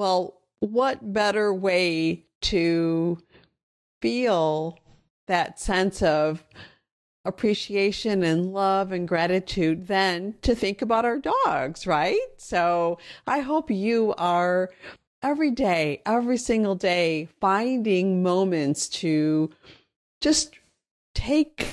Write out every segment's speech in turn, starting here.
Well, what better way to feel that sense of appreciation and love and gratitude than to think about our dogs, right? So I hope you are every day, every single day, finding moments to just take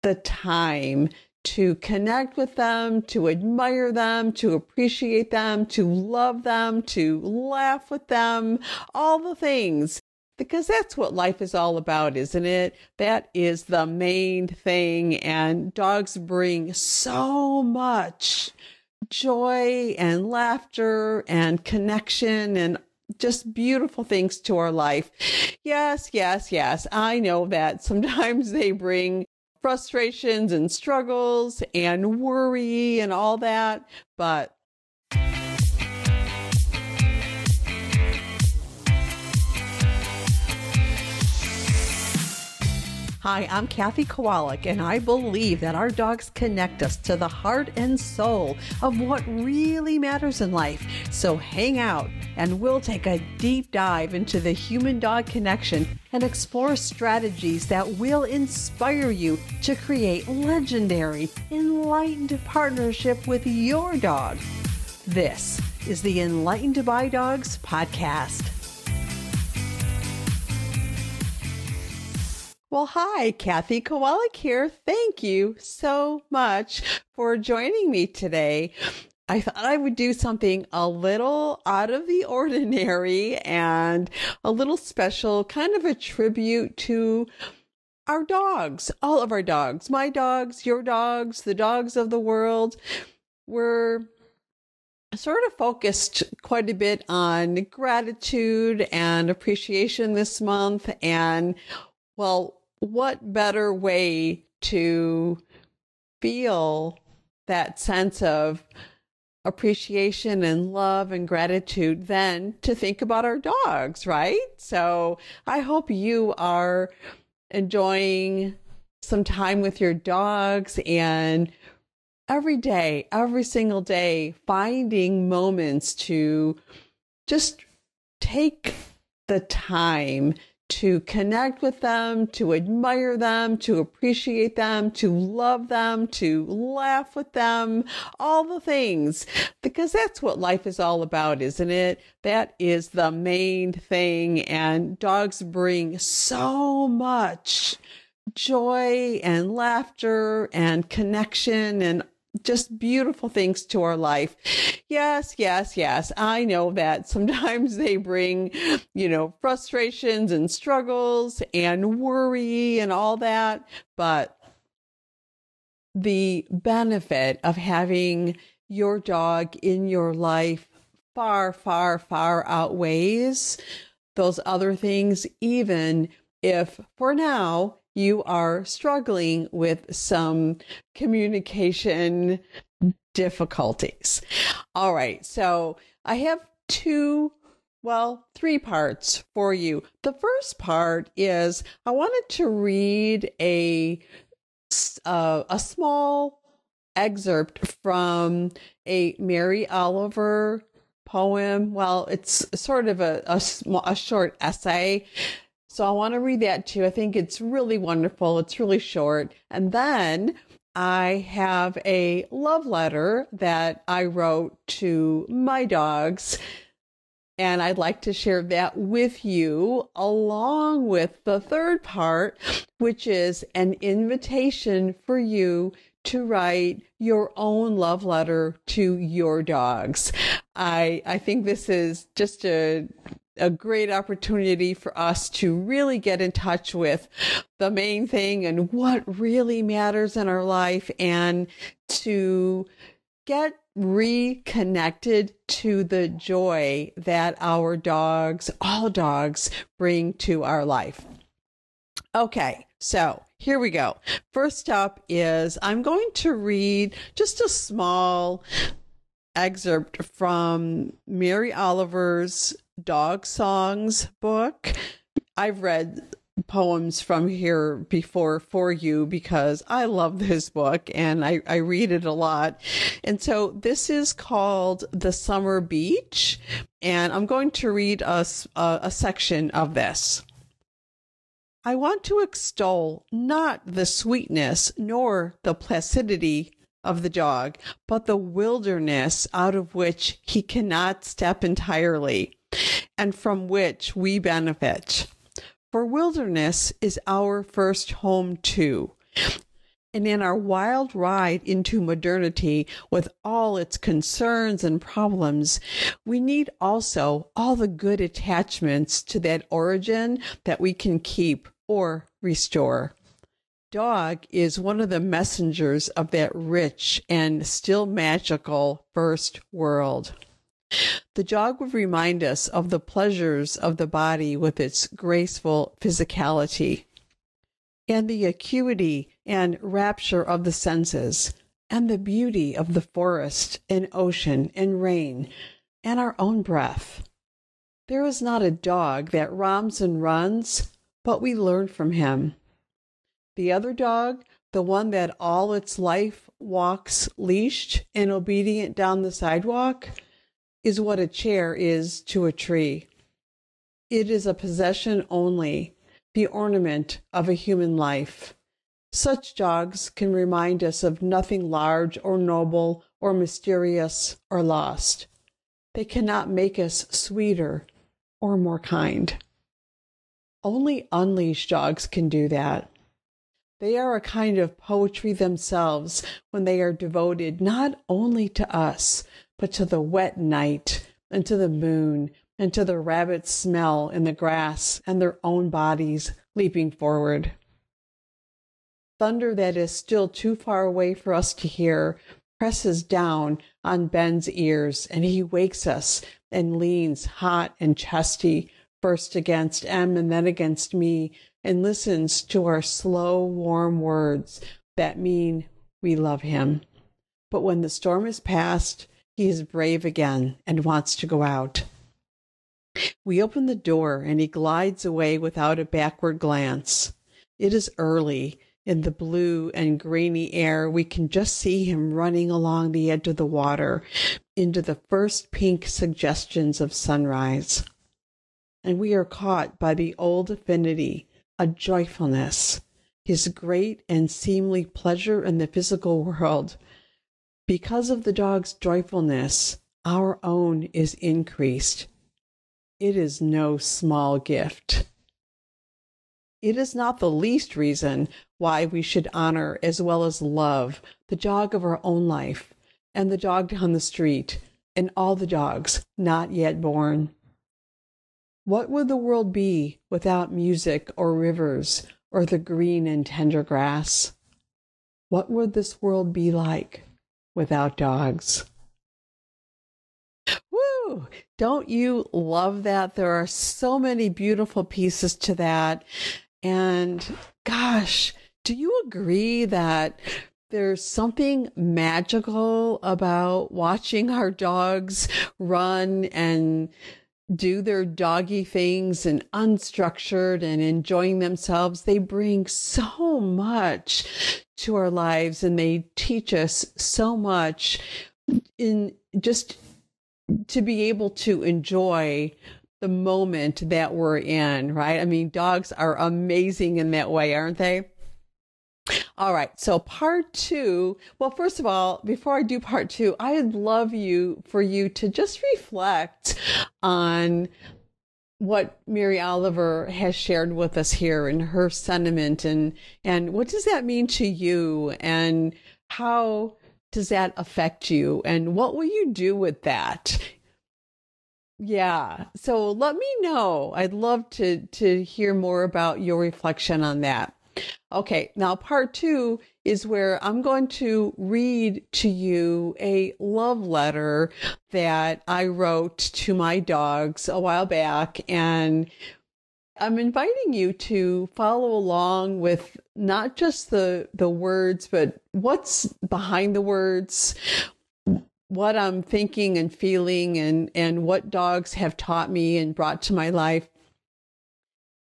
the time to connect with them, to admire them, to appreciate them, to love them, to laugh with them, all the things. Because that's what life is all about, isn't it? That is the main thing. And dogs bring so much joy and laughter and connection and just beautiful things to our life. Yes, yes, yes. I know that sometimes they bring frustrations and struggles and worry and all that, but hi, I'm Kathy Kowalik, and I believe that our dogs connect us to the heart and soul of what really matters in life. So hang out, and we'll take a deep dive into the human-dog connection and explore strategies that will inspire you to create legendary, enlightened partnership with your dog. This is the Enlightened by Dogs podcast. Well, hi, Kathy Kowalik here. Thank you so much for joining me today. I thought I would do something a little out of the ordinary and a little special, kind of a tribute to our dogs, all of our dogs, my dogs, your dogs, the dogs of the world. We're sort of focused quite a bit on gratitude and appreciation this month. And well, what better way to feel that sense of appreciation and love and gratitude than to think about our dogs, right? So I hope you are enjoying some time with your dogs and every day, every single day, finding moments to just take the time to connect with them, to admire them, to appreciate them, to love them, to laugh with them, all the things. Because that's what life is all about, isn't it? That is the main thing. And dogs bring so much joy and laughter and connection and just beautiful things to our life. Yes, yes, yes. I know that sometimes they bring, frustrations and struggles and worry and all that. But the benefit of having your dog in your life far, far, far outweighs those other things, even if for now you are struggling with some communication difficulties. All right. So I have three parts for you. The first part is I wanted to read a small excerpt from a Mary Oliver poem. Well, it's sort of a short essay. So I want to read that too. I think it's really wonderful. It's really short. And then I have a love letter that I wrote to my dogs. And I'd like to share that with you along with the third part, which is an invitation for you to write your own love letter to your dogs. I think this is just a great opportunity for us to really get in touch with the main thing and what really matters in our life and to get reconnected to the joy that our dogs, all dogs, bring to our life. Okay, so here we go. First up is I'm going to read just a small excerpt from Mary Oliver's Dog Songs book. I've read poems from here before for you because I love this book and I read it a lot. And so this is called The Summer Beach, and I'm going to read us a section of this. I want to extol not the sweetness nor the placidity of the dog, but the wilderness out of which he cannot step entirely, and from which we benefit. For wilderness is our first home too. And in our wild ride into modernity with all its concerns and problems, we need also all the good attachments to that origin that we can keep or restore. Dog is one of the messengers of that rich and still magical first world. The dog would remind us of the pleasures of the body with its graceful physicality, and the acuity and rapture of the senses, and the beauty of the forest and ocean and rain, and our own breath. There is not a dog that roams and runs, but we learn from him. The other dog, the one that all its life walks leashed and obedient down the sidewalk, is what a chair is to a tree. It is a possession only, the ornament of a human life. Such dogs can remind us of nothing large or noble or mysterious or lost. They cannot make us sweeter or more kind. Only unleashed dogs can do that. They are a kind of poetry themselves when they are devoted not only to us, but to the wet night and to the moon and to the rabbit smell in the grass and their own bodies leaping forward. Thunder that is still too far away for us to hear presses down on Ben's ears, and he wakes us and leans hot and chesty, first against M and then against me, and listens to our slow, warm words that mean we love him. But when the storm is past, he is brave again and wants to go out. We open the door and he glides away without a backward glance. It is early. In the blue and grainy air, we can just see him running along the edge of the water into the first pink suggestions of sunrise. And we are caught by the old affinity, a joyfulness, his great and seemly pleasure in the physical world. Because of the dog's joyfulness, our own is increased. It is no small gift. It is not the least reason why we should honor as well as love the dog of our own life, and the dog down the street, and all the dogs not yet born. What would the world be without music or rivers or the green and tender grass? What would this world be like without dogs? Woo! Don't you love that? There are so many beautiful pieces to that. And gosh, do you agree that there's something magical about watching our dogs run and do their doggy things and unstructured and enjoying themselves? They bring so much to our lives, and they teach us so much in just to be able to enjoy the moment that we're in, right? I mean, dogs are amazing in that way, aren't they? All right, so part two. Well, first of all, before I do part two, I'd love for you to just reflect on what Mary Oliver has shared with us here in her sentiment, and what does that mean to you, and how does that affect you, and what will you do with that? Yeah, so let me know. I'd love to hear more about your reflection on that. Okay, now part two is where I'm going to read to you a love letter that I wrote to my dogs a while back, and I'm inviting you to follow along with not just the words, but what's behind the words, what I'm thinking and feeling, and what dogs have taught me and brought to my life.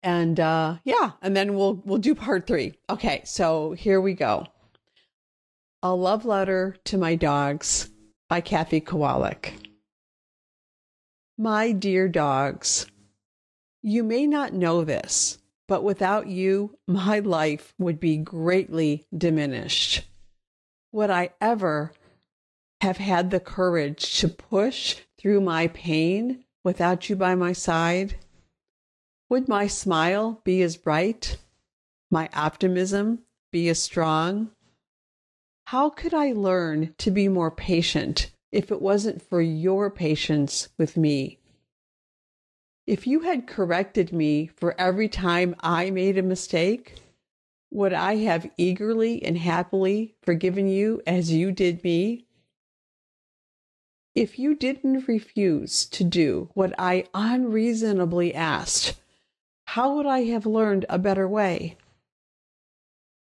And yeah, and then we'll do part 3. Okay, so here we go. A Love Letter to My Dogs by Kathy Kowalik. My dear dogs, you may not know this, but without you, my life would be greatly diminished. Would I ever have had the courage to push through my pain without you by my side? Would my smile be as bright? My optimism be as strong? How could I learn to be more patient if it wasn't for your patience with me? If you had corrected me for every time I made a mistake, would I have eagerly and happily forgiven you as you did me? If you didn't refuse to do what I unreasonably asked, how would I have learned a better way?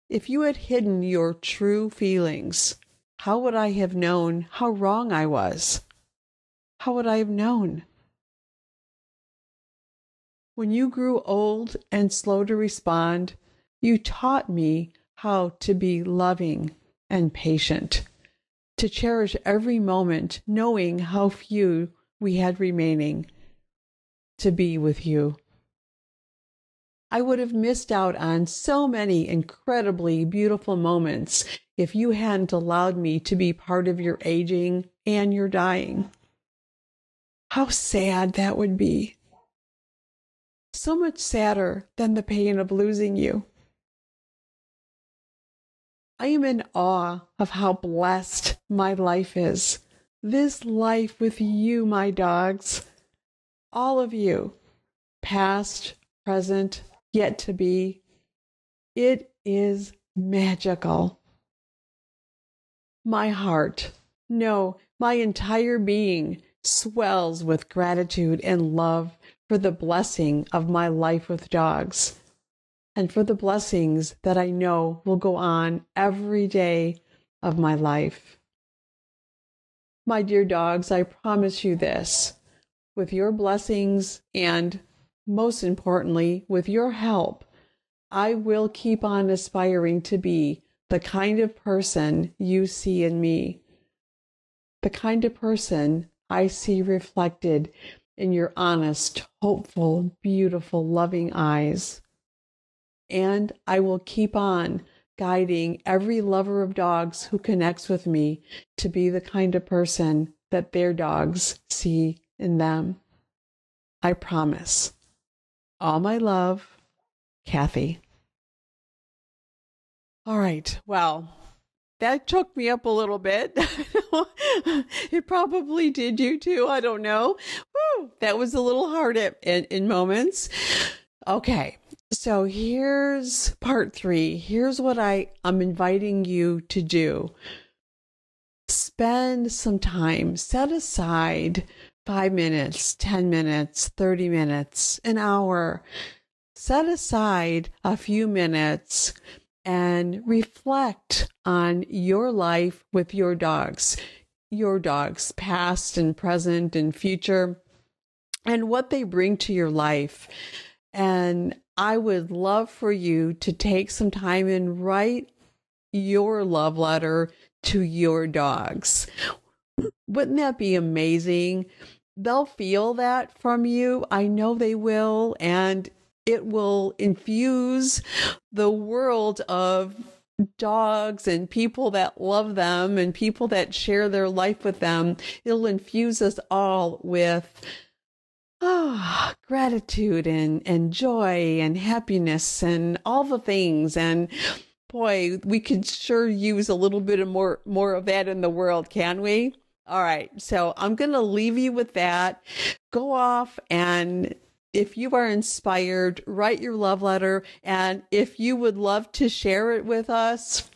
If you had hidden your true feelings, how would I have known how wrong I was? How would I have known? When you grew old and slow to respond, you taught me how to be loving and patient, to cherish every moment, knowing how few we had remaining to be with you. I would have missed out on so many incredibly beautiful moments if you hadn't allowed me to be part of your aging and your dying. How sad that would be. So much sadder than the pain of losing you. I am in awe of how blessed my life is. This life with you, my dogs. All of you, past, present, yet to be. It is magical. My heart, no, my entire being swells with gratitude and love for the blessing of my life with dogs, and for the blessings that I know will go on every day of my life. My dear dogs, I promise you this, with your blessings and, most importantly, with your help, I will keep on aspiring to be the kind of person you see in me, the kind of person I see reflected in your honest, hopeful, beautiful, loving eyes. And I will keep on guiding every lover of dogs who connects with me to be the kind of person that their dogs see in them. I promise. All my love, Kathy. All right. Well, that choked me up a little bit. It probably did you too. I don't know. Woo, that was a little hard in moments. Okay. So here's part 3. Here's what I'm inviting you to do. Spend some time, set aside 5 minutes, 10 minutes, 30 minutes, an hour. Set aside a few minutes and reflect on your life with your dogs, past and present and future, and what they bring to your life. And I would love for you to take some time and write your love letter to your dogs. Wouldn't that be amazing? They'll feel that from you. I know they will. And it will infuse the world of dogs and people that love them and people that share their life with them. It'll infuse us all with gratitude and joy and happiness and all the things. And boy, we could sure use a little bit of more of that in the world, can we? All right. So I'm going to leave you with that. Go off, and if you are inspired, write your love letter. And if you would love to share it with us,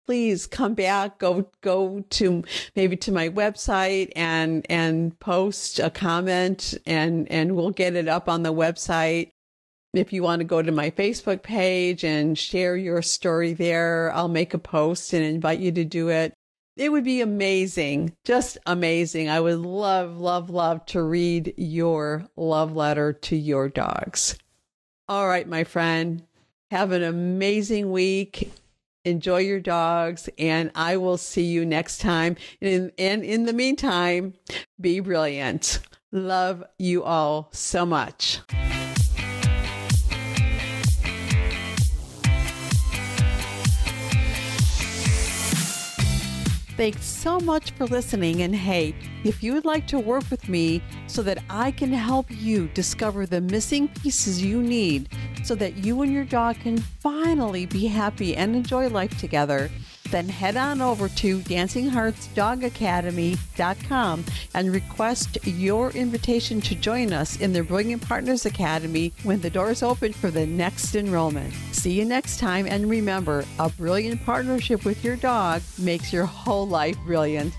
please come back, go to maybe to my website and post a comment, and we'll get it up on the website. If you want to go to my Facebook page and share your story there, I'll make a post and invite you to do it. It would be amazing, just amazing. I would love, love, love to read your love letter to your dogs. All right, my friend. Have an amazing week. Enjoy your dogs, and I will see you next time. And in the meantime, be brilliant. Love you all so much. Thanks so much for listening. And hey, if you would like to work with me so that I can help you discover the missing pieces you need so that you and your dog can finally be happy and enjoy life together, then head on over to dancingheartsdogacademy.com and request your invitation to join us in the Brilliant Partners Academy when the doors open for the next enrollment. See you next time, and remember, a brilliant partnership with your dog makes your whole life brilliant.